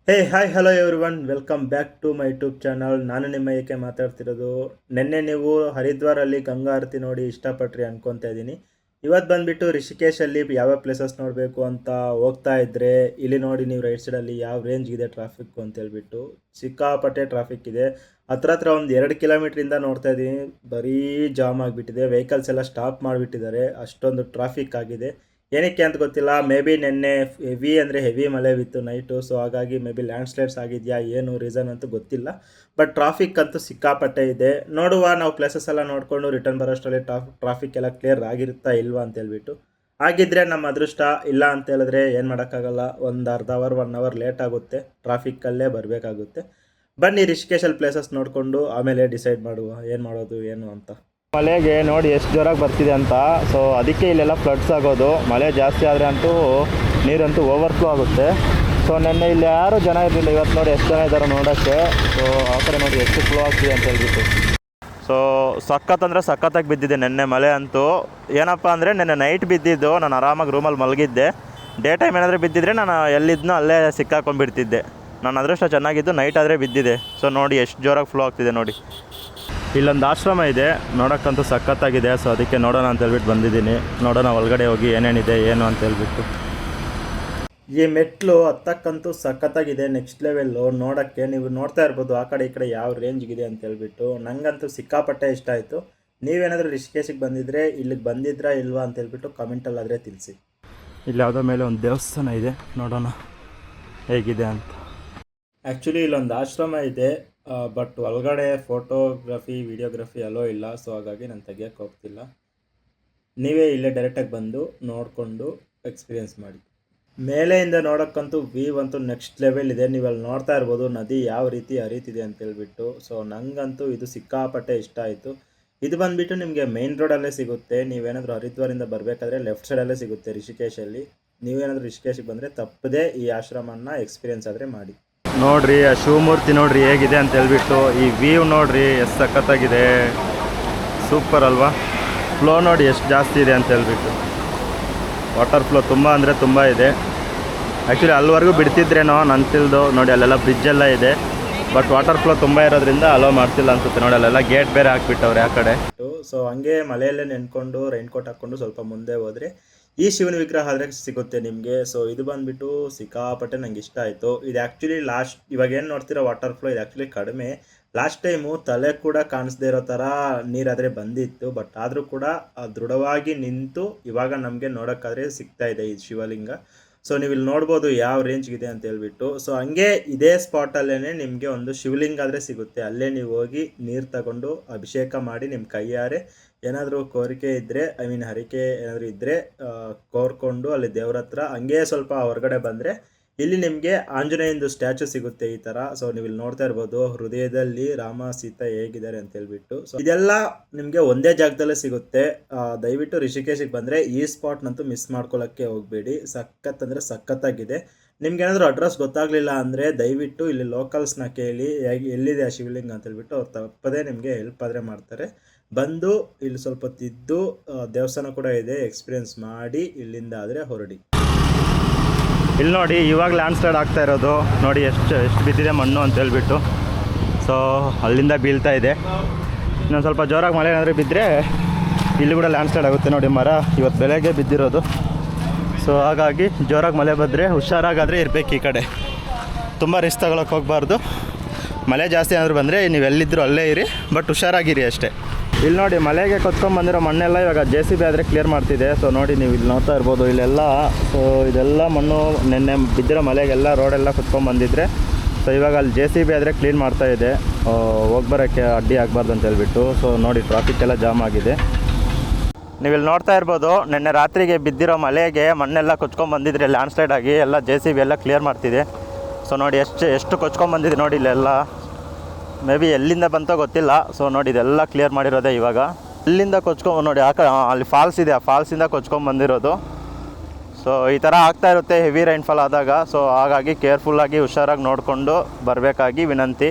Hi hello everyone welcome back to my YouTube channel. ನಾನು ನಿಮ್ಮ ಏಕೆ ಮಾತಾಡ್ತಿರೋದು. ನಿನ್ನೆ ನೀವು ಹರಿದ್ವಾರಲ್ಲಿ ಗಂಗಾ ಆರತಿ ನೋಡಿ ಇಷ್ಟಪಟ್ರಿ ಅನ್ಕೊತಾ ಇದ್ದೀನಿ. ಇವತ್ತು ಬಂದುಬಿಟ್ಟು ರಿಷಿಕೇಶಲ್ಲಿ ಯಾವ್ಯಾವ ಪ್ಲೇಸಸ್ ನೋಡಬೇಕು ಅಂತ ಹೋಗ್ತಾ ಇದ್ದರೆ ಇಲ್ಲಿ ನೋಡಿ ನೀವು ರೈಟ್ ಸೈಡಲ್ಲಿ ಯಾವ ರೇಂಜ್ಗಿದೆ ಟ್ರಾಫಿಕ್ಕು ಅಂತ ಹೇಳ್ಬಿಟ್ಟು ಸಿಕ್ಕಾಪಟ್ಟೆ ಟ್ರಾಫಿಕ್ ಇದೆ. ಹತ್ರ ಒಂದು 2 ಕಿಲೋಮೀಟ್ರಿಂದ ನೋಡ್ತಾ ಇದ್ದೀನಿ ಬರೀ ಜಾಮ್ ಆಗಿಬಿಟ್ಟಿದೆ. ವೆಹಿಕಲ್ಸ್ ಎಲ್ಲ ಸ್ಟಾಪ್ ಮಾಡಿಬಿಟ್ಟಿದ್ದಾರೆ, ಅಷ್ಟೊಂದು ಟ್ರಾಫಿಕ್ ಆಗಿದೆ. ಏನಕ್ಕೆ ಅಂತ ಗೊತ್ತಿಲ್ಲ. ಮೇ ಬಿ ನಿನ್ನೆ ಹೆವಿ ಅಂದರೆ ಹೆವಿ ಮಳೆ ಬಿತ್ತು ನೈಟು, ಸೊ ಹಾಗಾಗಿ ಮೇ ಬಿ ಲ್ಯಾಂಡ್ ಸ್ಲೈಡ್ಸ್ ಆಗಿದೆಯಾ ಏನು ರೀಸನ್ ಅಂತೂ ಗೊತ್ತಿಲ್ಲ. ಬಟ್ ಟ್ರಾಫಿಕ್ ಅಂತೂ ಸಿಕ್ಕಾಪಟ್ಟೆ ಇದೆ. ನೋಡುವ, ನಾವು ಪ್ಲೇಸಸ್ ಎಲ್ಲ ನೋಡಿಕೊಂಡು ರಿಟರ್ನ್ ಬರೋಷ್ಟರಲ್ಲಿ ಟ್ರಾಫಿಕ್ ಎಲ್ಲ ಕ್ಲಿಯರ್ ಆಗಿರುತ್ತಾ ಇಲ್ವಾ ಅಂತ ಹೇಳ್ಬಿಟ್ಟು. ಆಗಿದ್ದರೆ ನಮ್ಮ ಅದೃಷ್ಟ, ಇಲ್ಲ ಅಂತ ಹೇಳಿದ್ರೆ ಏನು ಮಾಡೋಕ್ಕಾಗಲ್ಲ. ಒಂದು ಅರ್ಧ ಅವರ್ 1 ಅವರ್ ಲೇಟ್ ಆಗುತ್ತೆ, ಟ್ರಾಫಿಕ್ಕಲ್ಲೇ ಬರಬೇಕಾಗುತ್ತೆ. ಬನ್ನಿ ರಿಷಿಕೇಶಲ್ಲಿ ಪ್ಲೇಸಸ್ ನೋಡಿಕೊಂಡು ಆಮೇಲೆ ಡಿಸೈಡ್ ಮಾಡುವ ಏನು ಮಾಡೋದು ಏನು ಅಂತ. ಮಳೆಗೆ ನೋಡಿ ಎಷ್ಟು ಜೋರಾಗಿ ಬರ್ತಿದೆ ಅಂತ. ಸೊ ಅದಕ್ಕೆ ಇಲ್ಲೆಲ್ಲ ಫ್ಲಡ್ಸ್ ಆಗೋದು. ಮಳೆ ಜಾಸ್ತಿ ಆದರೆ ಅಂತೂ ನೀರಂತೂ ಓವರ್ಫ್ಲೋ ಆಗುತ್ತೆ. ಸೊ ನೆನ್ನೆ ಇಲ್ಲಿ ಯಾರೂ ಜನ ಇರಲಿಲ್ಲ, ಇವತ್ತು ನೋಡಿ ಎಷ್ಟು ಜನ ಇದ್ದಾರೆ ನೋಡೋಕ್ಕೆ. ಸೊ ಆ ಕಡೆ ನೋಡಿ ಎಷ್ಟು ಫ್ಲೋ ಆಗ್ತಿದೆ ಅಂತ ಹೇಳ್ಬಿಟ್ಟು. ಸೊ ಸಖತ್ತಂದರೆ ಸಖತ್ತಾಗಿ ಬಿದ್ದಿದೆ ನೆನ್ನೆ ಮಳೆ ಅಂತೂ. ಏನಪ್ಪ ಅಂದರೆ ನೆನ್ನೆ ನೈಟ್ ಬಿದ್ದಿದ್ದು, ನಾನು ಆರಾಮಾಗಿ ರೂಮಲ್ಲಿ ಮಲಗಿದ್ದೆ. ಡೇ ಟೈಮ್ ಏನಾದರೂ ಬಿದ್ದಿದ್ರೆ ನಾನು ಎಲ್ಲಿದ್ದನೋ ಅಲ್ಲೇ ಸಿಕ್ಕಾಕೊಂಡ್ಬಿಡ್ತಿದ್ದೆ. ನಾನು ಅದೃಷ್ಟ ಚೆನ್ನಾಗಿದ್ದು ನೈಟ್ ಆದರೆ ಬಿದ್ದಿದೆ. ಸೊ ನೋಡಿ ಎಷ್ಟು ಜೋರಾಗಿ ಫ್ಲೋ ಆಗ್ತಿದೆ ನೋಡಿ. ಇಲ್ಲೊಂದು ಆಶ್ರಮ ಇದೆ, ನೋಡೋಕ್ಕಂತೂ ಸಖತ್ತಾಗಿದೆ. ಸೊ ಅದಕ್ಕೆ ನೋಡೋಣ ಅಂತ ಹೇಳ್ಬಿಟ್ಟು ಬಂದಿದ್ದೀನಿ. ನೋಡೋಣ ಒಳಗಡೆ ಹೋಗಿ ಏನೇನಿದೆ ಏನು ಅಂತ ಹೇಳ್ಬಿಟ್ಟು. ಈ ಮೆಟ್ಲು ಹತ್ತಕ್ಕಂತೂ ಸಖತ್ತಾಗಿದೆ, ನೆಕ್ಸ್ಟ್ ಲೆವೆಲ್ಲು. ನೋಡೋಕ್ಕೆ ನೀವು ನೋಡ್ತಾ ಇರ್ಬೋದು ಆ ಕಡೆ ಈ ಕಡೆ ಯಾವ ರೇಂಜ್ಗಿದೆ ಅಂತ ಹೇಳ್ಬಿಟ್ಟು. ನನಗಂತೂ ಸಿಕ್ಕಾಪಟ್ಟೆ ಇಷ್ಟ ಆಯಿತು. ನೀವೇನಾದರೂ ರಿಷಿಕೇಶಿಗೆ ಬಂದಿದ್ದರೆ ಇಲ್ಲಿಗೆ ಬಂದಿದ್ರಾ ಇಲ್ವಾ ಅಂತ ಹೇಳ್ಬಿಟ್ಟು ಕಮೆಂಟಲ್ಲಾದರೆ ತಿಳಿಸಿ. ಇಲ್ಲಿ ಯಾವುದೋ ಮೇಲೆ ಒಂದು ದೇವಸ್ಥಾನ ಇದೆ, ನೋಡೋಣ ಹೇಗಿದೆ ಅಂತ. ಆ್ಯಕ್ಚುಲಿ ಇಲ್ಲೊಂದು ಆಶ್ರಮ ಇದೆ, ಬಟ್ ಒಳಗಡೆ ಫೋಟೋಗ್ರಫಿ ವಿಡಿಯೋಗ್ರಫಿ ಅಲೋ ಇಲ್ಲ. ಸೊ ಹಾಗಾಗಿ ನಾನು ತೆಗಿಯೋಕ್ಕೆ ಹೋಗ್ತಿಲ್ಲ. ನೀವೇ ಇಲ್ಲೇ ಡೈರೆಕ್ಟಾಗಿ ಬಂದು ನೋಡಿಕೊಂಡು ಎಕ್ಸ್ಪೀರಿಯೆನ್ಸ್ ಮಾಡಿ. ಮೇಲೆಯಿಂದ ನೋಡೋಕ್ಕಂತೂ ವ್ಯೂ ಅಂತೂ ನೆಕ್ಸ್ಟ್ ಲೆವೆಲ್ ಇದೆ. ನೀವು ಅಲ್ಲಿ ನೋಡ್ತಾ ಇರ್ಬೋದು ನದಿ ಯಾವ ರೀತಿ ಹರಿತಿದೆ ಅಂತೇಳ್ಬಿಟ್ಟು. ಸೊ ನನಗಂತೂ ಇದು ಸಿಕ್ಕಾಪಟ್ಟೆ ಇಷ್ಟ ಆಯಿತು. ಇದು ಬಂದುಬಿಟ್ಟು ನಿಮಗೆ ಮೇನ್ ರೋಡಲ್ಲೇ ಸಿಗುತ್ತೆ. ನೀವೇನಾದರೂ ಹರಿದ್ವಾರಿಂದ ಬರಬೇಕಾದ್ರೆ ಲೆಫ್ಟ್ ಸೈಡಲ್ಲೇ ಸಿಗುತ್ತೆ ರಿಷಿಕೇಶಲ್ಲಿ. ನೀವೇನಾದರೂ ರಿಷಿಕೇಶಿಗೆ ಬಂದರೆ ತಪ್ಪದೇ ಈ ಆಶ್ರಮನ ಎಕ್ಸ್ಪೀರಿಯೆನ್ಸ್ ಆದರೆ ಮಾಡಿ. ನೋಡ್ರಿ ಆ ಶಿವಮೂರ್ತಿ ನೋಡ್ರಿ ಹೇಗಿದೆ ಅಂತ ಹೇಳ್ಬಿಟ್ಟು. ಈ ವ್ಯೂ ನೋಡ್ರಿ ಎಷ್ಟು ಸಖತ್ತಾಗಿದೆ, ಸೂಪರ್ ಅಲ್ವಾ. ಫ್ಲೋ ನೋಡಿ ಎಷ್ಟು ಜಾಸ್ತಿ ಇದೆ ಅಂತ ಹೇಳ್ಬಿಟ್ಟು. ವಾಟರ್ ಫ್ಲೋ ತುಂಬ ಅಂದರೆ ತುಂಬ ಇದೆ. ಆ್ಯಕ್ಚುಲಿ ಅಲ್ಲಿವರೆಗೂ ಬಿಡ್ತಿದ್ರೇನೋ ನನ್ನ ತಿಳಿದು. ನೋಡಿ ಅಲ್ಲೆಲ್ಲ ಬ್ರಿಡ್ಜೆಲ್ಲ ಇದೆ, ಬಟ್ ವಾಟರ್ ಫ್ಲೋ ತುಂಬ ಇರೋದ್ರಿಂದ ಅಲೋ ಮಾಡ್ತಿಲ್ಲ ಅನ್ಸುತ್ತೆ. ನೋಡಿ ಅಲ್ಲೆಲ್ಲ ಗೇಟ್ ಬೇರೆ ಹಾಕ್ಬಿಟ್ಟವ್ರೆ ಆ ಕಡೆ. ಸೊ ಹಂಗೆ ಮಲೆಯಲ್ಲೇ ನೆನ್ಕೊಂಡು ರೈನ್ ಕೋಟ್ ಹಾಕ್ಕೊಂಡು ಸ್ವಲ್ಪ ಮುಂದೆ ಹೋದರೆ ಈ ಶಿವನ ವಿಗ್ರಹ ಆದರೆ ಸಿಗುತ್ತೆ ನಿಮಗೆ. ಸೊ ಇದು ಬಂದುಬಿಟ್ಟು ಸಿಕ್ಕಾಪಟ್ಟೆ ನಂಗೆ ಇಷ್ಟ ಆಯಿತು. ಇದು ಆ್ಯಕ್ಚುಲಿ ಲಾಸ್ಟ್ ಇವಾಗ ಏನು ನೋಡ್ತಿರೋ ವಾಟರ್ ಫ್ಲೋ ಇದು ಆ್ಯಕ್ಚುಲಿ ಕಡಿಮೆ. ಲಾಸ್ಟ್ ಟೈಮು ತಲೆ ಕೂಡ ಕಾಣಿಸ್ದೇ ಇರೋ ಥರ ನೀರಾದರೆ ಬಂದಿತ್ತು, ಬಟ್ ಆದರೂ ಕೂಡ ದೃಢವಾಗಿ ನಿಂತು ಇವಾಗ ನಮಗೆ ನೋಡೋಕ್ಕಾದ್ರೆ ಸಿಗ್ತಾ ಇದೆ ಈ ಶಿವಲಿಂಗ. ಸೊ ನೀವು ಇಲ್ಲಿ ನೋಡ್ಬೋದು ಯಾವ ರೇಂಜ್ಗಿದೆ ಅಂತ ಹೇಳ್ಬಿಟ್ಟು. ಸೊ ಹಂಗೆ ಇದೇ ಸ್ಪಾಟಲ್ಲೇ ನಿಮಗೆ ಒಂದು ಶಿವಲಿಂಗ ಆದರೆ ಸಿಗುತ್ತೆ. ಅಲ್ಲೇ ನೀವು ಹೋಗಿ ನೀರು ತಗೊಂಡು ಅಭಿಷೇಕ ಮಾಡಿ ನಿಮ್ಮ ಕೈಯಾರೆ ಏನಾದರೂ ಕೋರಿಕೆ ಇದ್ದರೆ ಹರಿಕೆ ಏನಾದರೂ ಇದ್ದರೆ ಕೋರ್ಕೊಂಡು ಅಲ್ಲಿ ದೇವ್ರ ಹತ್ರ ಹಂಗೆ ಸ್ವಲ್ಪ ಹೊರಗಡೆ ಬಂದರೆ ಇಲ್ಲಿ ನಿಮಗೆ ಆಂಜನೇಯಂದು ಸ್ಟ್ಯಾಚು ಸಿಗುತ್ತೆ ಈ ಥರ. ಸೊ ನೀವು ಇಲ್ಲಿ ನೋಡ್ತಾ ಇರ್ಬೋದು ಹೃದಯದಲ್ಲಿ ರಾಮ ಸೀತಾ ಹೇಗಿದ್ದಾರೆ ಅಂತ ಹೇಳ್ಬಿಟ್ಟು. ಸೊ ಇದೆಲ್ಲ ನಿಮಗೆ ಒಂದೇ ಜಾಗದಲ್ಲೇ ಸಿಗುತ್ತೆ. ದಯವಿಟ್ಟು ರಿಷಿಕೇಶಿಗೆ ಬಂದರೆ ಈ ಸ್ಪಾಟ್ನಂತೂ ಮಿಸ್ ಮಾಡ್ಕೊಳ್ಳೋಕ್ಕೆ ಹೋಗಬೇಡಿ. ಸಖತ್ ಅಂದರೆ ಸಖತ್ತಾಗಿದೆ. ನಿಮ್ಗೇನಾದರೂ ಅಡ್ರೆಸ್ ಗೊತ್ತಾಗಲಿಲ್ಲ ಅಂದರೆ ದಯವಿಟ್ಟು ಇಲ್ಲಿ ಲೋಕಲ್ಸ್ನ ಕೇಳಿ ಎಲ್ಲಿದೆ ಆ ಶಿವಲಿಂಗ ಅಂತ ಹೇಳ್ಬಿಟ್ಟು ಅವ್ರು ತಪ್ಪದೇ ನಿಮಗೆ ಹೆಲ್ಪ್ ಆದರೆ ಮಾಡ್ತಾರೆ. ಬಂದು ಇಲ್ಲಿ ಸ್ವಲ್ಪ ತಿದ್ದು ದೇವಸ್ಥಾನ ಕೂಡ ಇದೆ, ಎಕ್ಸ್ಪೀರಿಯೆನ್ಸ್ ಮಾಡಿ ಇಲ್ಲಿಂದ ಆದರೆ ಹೊರಡಿ. ಇಲ್ಲಿ ನೋಡಿ ಇವಾಗ ಲ್ಯಾಂಡ್ ಸ್ಲೈಡ್ ಆಗ್ತಾ ಇರೋದು ನೋಡಿ ಎಷ್ಟು ಬಿದ್ದಿದೆ ಮಣ್ಣು ಅಂತ ಹೇಳ್ಬಿಟ್ಟು. ಸೊ ಅಲ್ಲಿಂದ ಬೀಳ್ತಾ ಇದೆ. ಇನ್ನೊಂದು ಸ್ವಲ್ಪ ಜೋರಾಗಿ ಮಳೆ ಏನಾದರೂ ಬಿದ್ದರೆ ಇಲ್ಲಿ ಕೂಡ ಲ್ಯಾಂಡ್ ಸ್ಲೈಡ್ ಆಗುತ್ತೆ. ನೋಡಿ ಮರ ಇವತ್ತು ಬೆಳಗ್ಗೆ ಬಿದ್ದಿರೋದು. ಸೊ ಹಾಗಾಗಿ ಜೋರಾಗಿ ಮಳೆ ಬಂದರೆ ಹುಷಾರಾಗಾದರೆ ಇರಬೇಕು. ಈ ಕಡೆ ತುಂಬ ರಿಸ್ಕ್ ತಗೊಳಕ್ಕೆ ಹೋಗಬಾರ್ದು. ಮಳೆ ಜಾಸ್ತಿ ಏನಾದರೂ ಬಂದರೆ ನೀವು ಎಲ್ಲಿದ್ದರೂ ಅಲ್ಲೇ ಇರಿ, ಬಟ್ ಹುಷಾರಾಗಿರಿ ಅಷ್ಟೇ. ಇಲ್ಲಿ ನೋಡಿ ಮಳೆಗೆ ಕೊತ್ಕೊಂಡ್ಬಂದಿರೋ ಮಣ್ಣೆಲ್ಲ ಇವಾಗ JCB ಆದರೆ ಕ್ಲಿಯರ್ ಮಾಡ್ತಿದೆ. ಸೊ ನೋಡಿ ನೀವು ಇಲ್ಲಿ ನೋಡ್ತಾ ಇರ್ಬೋದು ಇಲ್ಲೆಲ್ಲ. ಸೊ ಇದೆಲ್ಲ ಮಣ್ಣು ನೆನ್ನೆ ಬಿದ್ದಿರೋ ಮಳೆಗೆಲ್ಲ ರೋಡೆಲ್ಲ ಕೊತ್ಕೊಂಡ್ಬಂದಿದ್ರೆ ಸೊ ಇವಾಗ ಅಲ್ಲಿ JCB ಆದರೆ ಕ್ಲೀನ್ ಮಾಡ್ತಾ ಇದೆ, ಹೋಗ್ಬರೋಕ್ಕೆ ಅಡ್ಡಿ ಆಗಬಾರ್ದು ಅಂತ ಹೇಳ್ಬಿಟ್ಟು. ಸೊ ನೋಡಿ ಟ್ರಾಫಿಕ್ ಎಲ್ಲ ಜಾಮ್ ಆಗಿದೆ. ನೀವು ಇಲ್ಲಿ ನೋಡ್ತಾ ಇರ್ಬೋದು ನೆನ್ನೆ ರಾತ್ರಿಗೆ ಬಿದ್ದಿರೋ ಮಳೆಗೆ ಮಣ್ಣೆಲ್ಲ ಕೊಚ್ಕೊಂಡ್ಬಂದಿದ್ರೆ ಲ್ಯಾಂಡ್ ಸ್ಲೈಡ್ ಆಗಿ ಎಲ್ಲ JCB ಎಲ್ಲ ಕ್ಲಿಯರ್ ಮಾಡ್ತಿದೆ. ಸೊ ನೋಡಿ ಎಷ್ಟು ಕೊಚ್ಕೊಂಡ್ಬಂದಿದೆ ನೋಡಿ ಇಲ್ಲೆಲ್ಲ. ಮೇ ಬಿ ಎಲ್ಲಿಂದ ಬಂತೋ ಗೊತ್ತಿಲ್ಲ. ಸೊ ನೋಡಿ ಇದೆಲ್ಲ ಕ್ಲಿಯರ್ ಮಾಡಿರೋದೆ ಇವಾಗ. ಇಲ್ಲಿಂದ ನೋಡಿ ಅಲ್ಲಿ ಫಾಲ್ಸ್ ಇದೆ, ಆ ಫಾಲ್ಸಿಂದ ಕೊಚ್ಕೊಂಡ್ಬಂದಿರೋದು. ಸೊ ಈ ಥರ ಆಗ್ತಾ ಇರುತ್ತೆ ಹೆವಿ ರೈನ್ಫಾಲ್ ಆದಾಗ. ಸೊ ಹಾಗಾಗಿ ಕೇರ್ಫುಲ್ಲಾಗಿ ಹುಷಾರಾಗಿ ನೋಡಿಕೊಂಡು ಬರಬೇಕಾಗಿ ವಿನಂತಿ.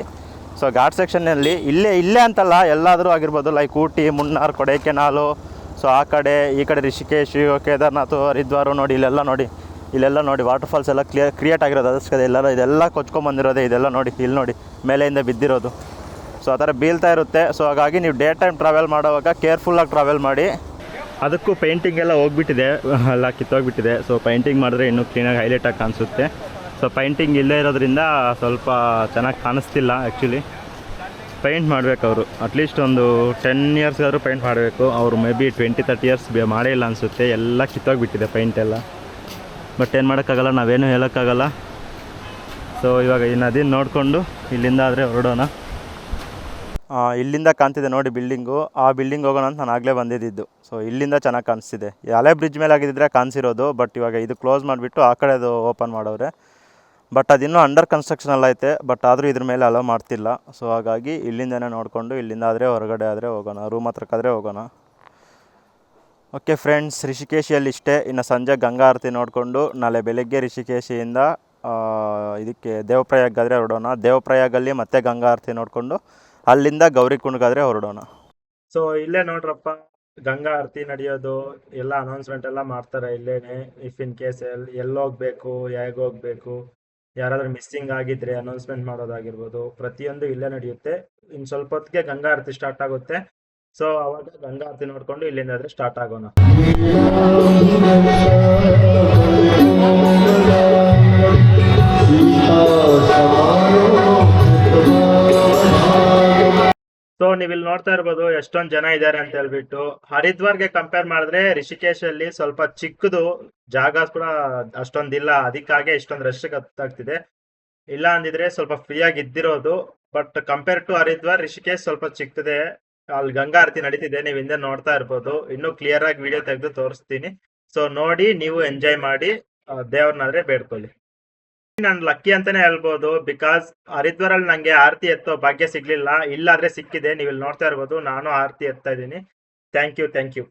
ಸೊ ಘಾಟ್ ಸೆಕ್ಷನ್ನಲ್ಲಿ ಇಲ್ಲೇ ಅಂತಲ್ಲ ಎಲ್ಲಾದರೂ ಆಗಿರ್ಬೋದು, ಲೈಕ್ ಊಟಿ, ಮುನ್ನಾರ್, ಕೊಡೈಕೆನಾಲು, ಸೊ ಆ ಕಡೆ ಈ ಕಡೆ ರಿಷಿಕೇಶ್, ಕೇದಾರ್ನಾಥ್, ಹರಿದ್ವಾರ ನೋಡಿ ಇಲ್ಲೆಲ್ಲ ನೋಡಿ ಇಲ್ಲೆಲ್ಲ ನೋಡಿ ವಾಟರ್ ಫಾಲ್ಸ್ ಎಲ್ಲ ಕ್ರಿಯೇಟ್ ಆಗಿರೋದು ಅದಕ್ಕೆ ಇದೆಲ್ಲ ಕೊಚ್ಕೊಂಬಂದಿರೋದೆ. ಇದೆಲ್ಲ ನೋಡಿ, ಇಲ್ಲಿ ನೋಡಿ ಮೇಲೆಯಿಂದ ಬಿದ್ದಿರೋದು. ಸೊ ಆ ಥರ ಬೀಳ್ತಾ ಇರುತ್ತೆ. ಸೊ ಹಾಗಾಗಿ ನೀವು ಡೇ ಟೈಮ್ ಟ್ರಾವೆಲ್ ಮಾಡೋವಾಗ ಕೇರ್ಫುಲ್ಲಾಗಿ ಟ್ರಾವೆಲ್ ಮಾಡಿ. ಅದಕ್ಕೂ ಪೇಂಟಿಂಗ್ ಎಲ್ಲ ಹೋಗ್ಬಿಟ್ಟಿದೆ, ಎಲ್ಲ ಕಿತ್ತೋಗ್ಬಿಟ್ಟಿದೆ. ಸೊ ಪೇಂಟಿಂಗ್ ಮಾಡಿದ್ರೆ ಇನ್ನೂ ಕ್ಲೀನಾಗಿ ಹೈಲೈಟಾಗಿ ಕಾಣಿಸುತ್ತೆ. ಸೊ ಪೇಂಟಿಂಗ್ ಇಲ್ಲೇ ಇರೋದ್ರಿಂದ ಸ್ವಲ್ಪ ಚೆನ್ನಾಗಿ ಕಾಣಿಸ್ತಿಲ್ಲ. ಆ್ಯಕ್ಚುಲಿ ಪೇಂಟ್ ಮಾಡಬೇಕು ಅವರು, ಅಟ್ಲೀಸ್ಟ್ ಒಂದು 10 ಇಯರ್ಸ್ಗಾದರೂ ಪೇಂಟ್ ಮಾಡಬೇಕು. ಅವರು ಮೇ ಬಿ 20-30 ಇಯರ್ಸ್ ಮಾಡೇ ಇಲ್ಲ ಅನಿಸುತ್ತೆ. ಎಲ್ಲ ಕಿತ್ತೋಗ್ಬಿಟ್ಟಿದೆ ಪೇಂಟೆಲ್ಲ. ಬಟ್ ಏನು ಮಾಡೋಕ್ಕಾಗಲ್ಲ, ನಾವೇನು ಹೇಳೋಕ್ಕಾಗಲ್ಲ. ಸೊ ಇವಾಗ ಈ ನದಿನ ನೋಡಿಕೊಂಡು ಇಲ್ಲಿಂದ ಆದರೆ ಹೊರಡೋಣ. ಇಲ್ಲಿಂದ ಕಾಣ್ತಿದೆ ನೋಡಿ ಬಿಲ್ಡಿಂಗು, ಆ ಬಿಲ್ಡಿಂಗ್ ಹೋಗೋಣ ಅಂತ ನಾನು ಆಗಲೇ ಬಂದಿದ್ದು. ಸೊ ಇಲ್ಲಿಂದ ಚೆನ್ನಾಗಿ ಕಾಣಿಸ್ತಿದೆ. ಹಳೆ ಬ್ರಿಡ್ಜ್ ಮೇಲೆ ಆಗಿದ್ದರೆ ಕಾಣಿಸಿರೋದು, ಬಟ್ ಇವಾಗ ಇದು ಕ್ಲೋಸ್ ಮಾಡಿಬಿಟ್ಟು ಆ ಕಡೆದು ಓಪನ್ ಮಾಡವ್ರೆ. ಬಟ್ ಅದಿನ್ನೂ ಅಂಡರ್ ಕನ್ಸ್ಟ್ರಕ್ಷನಲ್ಲಿ ಐತೆ, ಬಟ್ ಆದರೂ ಇದ್ರ ಮೇಲೆ ಅಲೋ ಮಾಡ್ತಿಲ್ಲ. ಸೊ ಹಾಗಾಗಿ ಇಲ್ಲಿಂದನೇ ನೋಡಿಕೊಂಡು ಇಲ್ಲಿಂದ ಆದರೆ ಹೊರಗಡೆ ಆದರೆ ಹೋಗೋಣ, ರೂಮ್ ಹತ್ರಕ್ಕಾದರೆ ಹೋಗೋಣ. ಓಕೆ ಫ್ರೆಂಡ್ಸ್, ರಿಷಿಕೇಶಿಯಲ್ಲಿ ಇಷ್ಟೇ. ಇನ್ನು ಸಂಜೆ ಗಂಗಾ ಆರತಿ ನೋಡಿಕೊಂಡು ನಾಳೆ ಬೆಳಗ್ಗೆ ರಿಷಿಕೇಶಿಯಿಂದ ಇದಕ್ಕೆ ದೇವಪ್ರಯಾಗಾದರೆ ಹೊರಡೋಣ. ದೇವಪ್ರಯಾಗಲ್ಲಿ ಮತ್ತೆ ಗಂಗಾ ಆರತಿ ನೋಡಿಕೊಂಡು ಅಲ್ಲಿಂದ ಗೌರಿಕುಂಡ್ಗಾದರೆ ಹೊರಡೋಣ. ಸೊ ಇಲ್ಲೇ ನೋಡ್ರಪ್ಪ ಗಂಗಾ ಆರತಿ ನಡೆಯೋದು ಎಲ್ಲ ಅನೌನ್ಸ್ಮೆಂಟ್ ಎಲ್ಲ ಮಾಡ್ತಾರೆ ಇಲ್ಲೇನೆ. ಇಫ್ ಇನ್ ಕೇಸ್ ಎಲ್ಲೋಗ್ಬೇಕು, ಹೇಗೆ ಹೋಗ್ಬೇಕು, ಯಾರಾದ್ರೂ ಮಿಸ್ಸಿಂಗ್ ಆಗಿದ್ರೆ ಅನೌನ್ಸ್ಮೆಂಟ್ ಮಾಡೋದಾಗಿರ್ಬೋದು, ಪ್ರತಿಯೊಂದು ಇಲ್ಲೇ ನಡೆಯುತ್ತೆ. ಇನ್ನು ಸ್ವಲ್ಪ ಹೊತ್ತಿಗೆ ಗಂಗಾ ಆರತಿ ಸ್ಟಾರ್ಟ್ ಆಗುತ್ತೆ. ಸೊ ಅವಾಗ ಗಂಗಾ ಆರತಿ ನೋಡ್ಕೊಂಡು ಇಲ್ಲಿಂದ ಆದ್ರೆ ಸ್ಟಾರ್ಟ್ ಆಗೋಣ. ಸೊ ನೀವಿಲ್ಲಿ ನೋಡ್ತಾ ಇರ್ಬೋದು ಎಷ್ಟೊಂದು ಜನ ಇದ್ದಾರೆ ಅಂತ ಹೇಳ್ಬಿಟ್ಟು. ಹರಿದ್ವಾರ್ಗೆ ಕಂಪೇರ್ ಮಾಡಿದ್ರೆ ರಿಷಿಕೇಶಲ್ಲಿ ಸ್ವಲ್ಪ ಚಿಕ್ಕದು ಜಾಗ ಕೂಡ ಅಷ್ಟೊಂದಿಲ್ಲ, ಅದಕ್ಕಾಗೆ ಇಷ್ಟೊಂದು ರಶ್ ಗೊತ್ತಾಗ್ತಿದೆ. ಇಲ್ಲ ಅಂದಿದ್ರೆ ಸ್ವಲ್ಪ ಫ್ರೀ ಆಗಿ ಇದ್ದಿರೋದು. But compare to Haridwar, Rishikesh ಸ್ವಲ್ಪ ಚಿಕ್ಕದೆ. ಅಲ್ಲಿ ಗಂಗಾ ಆರತಿ ನಡೀತಿದೆ, ನೀವು ಹಿಂದೆ ನೋಡ್ತಾ ಇರ್ಬೋದು. ಇನ್ನೂ ಕ್ಲಿಯರ್ ಆಗಿ ವಿಡಿಯೋ ತೆಗೆದು ತೋರಿಸ್ತೀನಿ. ಸೊ ನೋಡಿ ನೀವು ಎಂಜಾಯ್ ಮಾಡಿ, ದೇವ್ರನ್ನಾದ್ರೆ ಬೇಡ್ಕೊಳ್ಳಿ. ನಾನು ಲಕ್ಕಿ ಅಂತಾನೆ ಹೇಳ್ಬೋದು, ಬಿಕಾಸ್ ಹರಿದ್ವಾರಲ್ಲಿ ನಂಗೆ ಆರತಿ ಎತ್ತೋ ಭಾಗ್ಯ ಸಿಗ್ಲಿಲ್ಲ. ಇಲ್ಲಾದ್ರೆ ಸಿಕ್ಕಿದೆ. ನೀವು ಇಲ್ಲಿ ನೋಡ್ತಾ ಇರ್ಬೋದು, ನಾನು ಆರತಿ ಎತ್ತಾ ಇದ್ದೀನಿ. Thank you, thank you.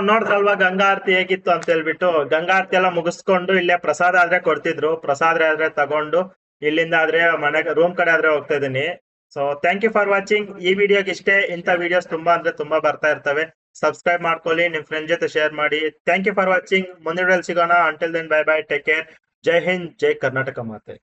ನೋಡ್ದಲ್ವಾ ಗಂಗಾ ಆರತಿ ಹೇಗಿತ್ತು ಅಂತ ಹೇಳ್ಬಿಟ್ಟು. ಗಂಗಾ ಆರತಿ ಎಲ್ಲ ಮುಗಿಸ್ಕೊಂಡು ಇಲ್ಲೇ ಪ್ರಸಾದ ಆದ್ರೆ ಕೊಡ್ತಿದ್ರು. ಪ್ರಸಾದ ಆದ್ರೆ ತಗೊಂಡು ಇಲ್ಲಿಂದ ಆದ್ರೆ ಮನೆಗೆ ರೂಮ್ ಕಡೆ ಆದ್ರೆ ಹೋಗ್ತಾ ಇದೀನಿ. So thank you for watching. ಈ ವಿಡಿಯೋಗೆ ಇಷ್ಟೇ. ಇಂಥ ವಿಡಿಯೋಸ್ ತುಂಬಾ ಅಂದ್ರೆ ತುಂಬಾ ಬರ್ತಾ ಇರ್ತವೆ. ಸಬ್ಸ್ಕ್ರೈಬ್ ಮಾಡ್ಕೊಳ್ಳಿ, ನಿಮ್ ಫ್ರೆಂಡ್ ಜೊತೆ ಶೇರ್ ಮಾಡಿ. Thank you for watching. ಮುಂದಿನ ವಿಡಿಯೋದಲ್ಲಿ ಸಿಗೋಣ. Until then bye bye, take care. ಜೈ ಹಿಂದ್, ಜೈ ಕರ್ನಾಟಕ ಮಾತೆ.